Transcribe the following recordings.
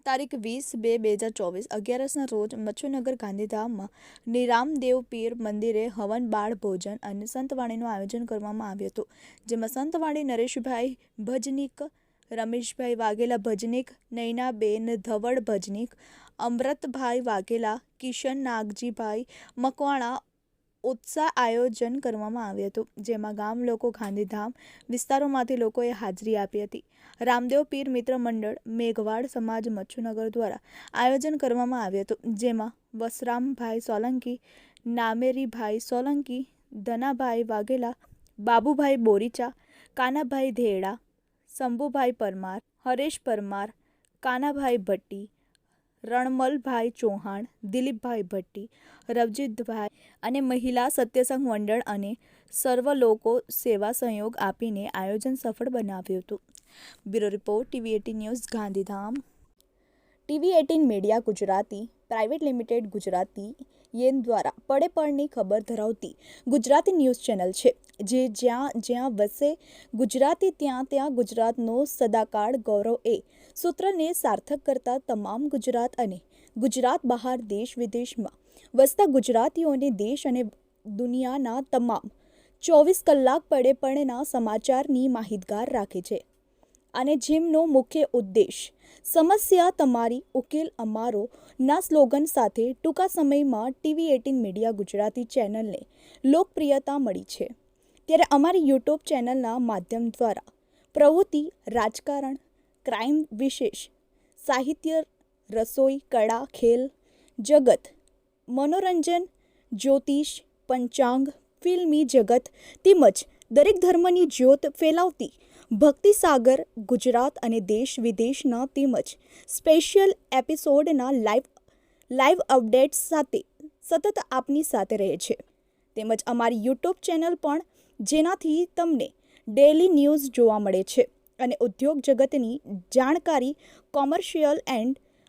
તારીખ 20/2/2024 11ના રોજ મચ્છુનગર ગાંધીધામમાં નિરામદેવ પીર મંદિરે હવન બાળ ભોજન અને સંતવાણીનું આયોજન કરવામાં આવ્યું હતું, જેમાં સંતવાણી નરેશભાઈ ભજનીક, રમેશભાઈ વાઘેલા ભજનીક, નયનાબેન ધવડ ભજનીક, અમૃતભાઈ વાઘેલા, કિશન નાગજીભાઈ મકવાણા ઉત્સાહ આયોજન કરવામાં આવ્યું હતું, જેમાં ગામ લોકો ગાંધીધામ વિસ્તારોમાંથી લોકોએ હાજરી આપી હતી. રામદેવ પીર મિત્ર મંડળ મેઘવાડ સમાજ મચ્છુનગર દ્વારા આયોજન કરવામાં આવ્યું હતું, જેમાં વસરામભાઈ સોલંકી, નામેરીભાઈ સોલંકી, ધનાભાઈ વાઘેલા, બાબુભાઈ બોરીચા, કાનાભાઈ ધેડા, શંભુભાઈ પરમાર, હરેશ પરમાર, કાનાભાઈ ભટ્ટી, રણમલભાઈ ચૌહાણ, દિલીપભાઈ ભટ્ટી, રવજીતભાઈ અને મહિલા સત્યસંગ મંડળ અને સર્વ લોકો સેવા સહયોગ આપીને આયોજન સફળ બનાવ્યું હતું. Bureau report TV18 news Gandhidham. TV18 media Gujarati private limited Gujarati યેન દ્વારા પડે પળની ખબર ધરાવતી ગુજરાતી ન્યૂઝ ચેનલ છે, જે જ્યાં જ્યાં વસે ગુજરાતી ત્યાં ત્યાં ગુજરાતનો સદાકાળ ગૌરવ એ સૂત્રને સાર્થક કરતા તમામ ગુજરાત અને ગુજરાત બહાર દેશ વિદેશમાં વસતા ગુજરાતીઓને દેશ અને દુનિયાના તમામ 24 કલાક પડે પળના સમાચારની માહિતગાર રાખે છે અને જેમનો મુખ્ય ઉદ્દેશ સમસ્યા તમારી ઉકેલ અમારો ના સ્લોગન સાથે ટૂંકા સમયમાં TV18 મીડિયા ગુજરાતી ચેનલને લોકપ્રિયતા મળી છે. ત્યારે અમારી યુટ્યુબ ચેનલના માધ્યમ દ્વારા પ્રવૃત્તિ, રાજકારણ, ક્રાઇમ, વિશેષ સાહિત્ય, રસોઈ, કળા, ખેલ જગત, મનોરંજન, જ્યોતિષ, પંચાંગ, ફિલ્મી જગત તેમજ દરેક ધર્મની જ્યોત ફેલાવતી ભક્તિસાગર ગુજરાત અને દેશ વિદેશના તેમજ સ્પેશિયલ એપિસોડના લાઈવ અપડેટ્સ સાથે સતત આપની સાથે રહે છે. તેમજ અમારી યુટ્યુબ ચેનલ પણ, જેનાથી તમને ડેલી ન્યૂઝ જોવા મળે છે અને ઉદ્યોગ જગતની જાણકારી કોમર્શિયલ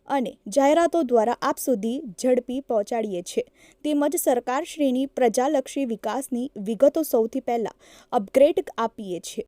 અને જાહેરાતો દ્વારા આપ સુધી ઝડપી પહોંચાડીએ છીએ. તેમજ સરકારશ્રીની પ્રજાલક્ષી વિકાસની વિગતો સૌથી પહેલાં અપગ્રેડ આપીએ છીએ.